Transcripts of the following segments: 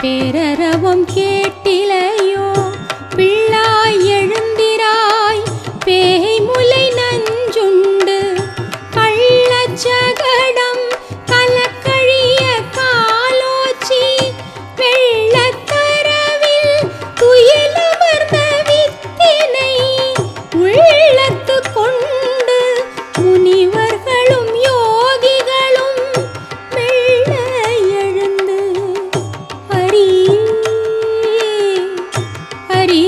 பேரரவம் கேட்டிலையோ பிள்ளாய் எழுந்திராய் பேய்முலை நஞ்சுண்டு கள்ளச்சகடம் கலக்கழிய காலோச்சி வெள்ளத்தரவில் துயிலமர்ந்த வித்தினை உள்ளத்து கொண்டு முனிவர்களும் யோகிகளும் மெல்ல எழுந்து ஹரி ஹரி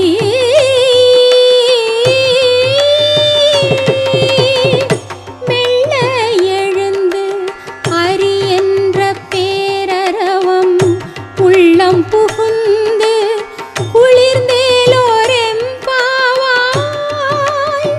மெல்ல எழுந்து ஹரி என்ற பேரரவம் உள்ளம் புகுந்து குளிர்ந்தேலோரெம்பாவாய்.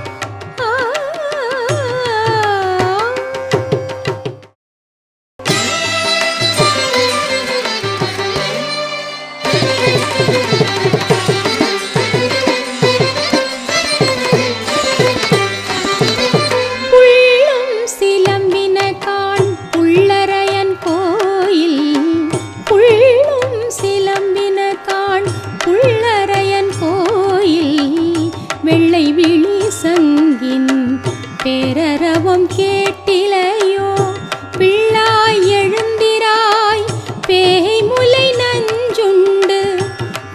புள்ளும் சிலம்பின காண் புள்ளரையன் கோயில் புள்ளும் சிலம்பின காண் புள்ளரையன் கோயில் வெள்ளை விழி சங்கின் பேரரவம் கேட்டிலையோ பிள்ளாய் எழுந்திராய் பேய்முலை நஞ்சுண்டு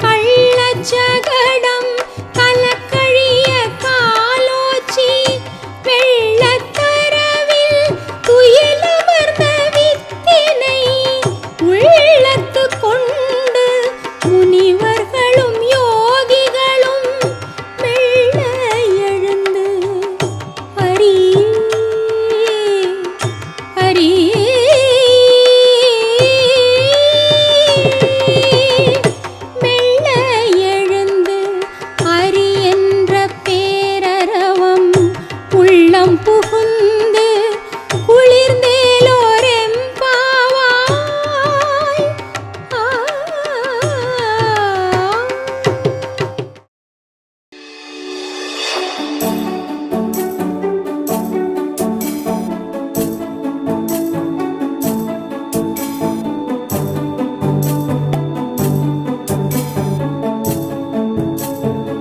கள்ளச்சகடம் கலக்கழிய காலோச்சி வெள்ளத்தரவில் துயிலமர்ந்த வித்தினை உள்ளத்து கொண்டு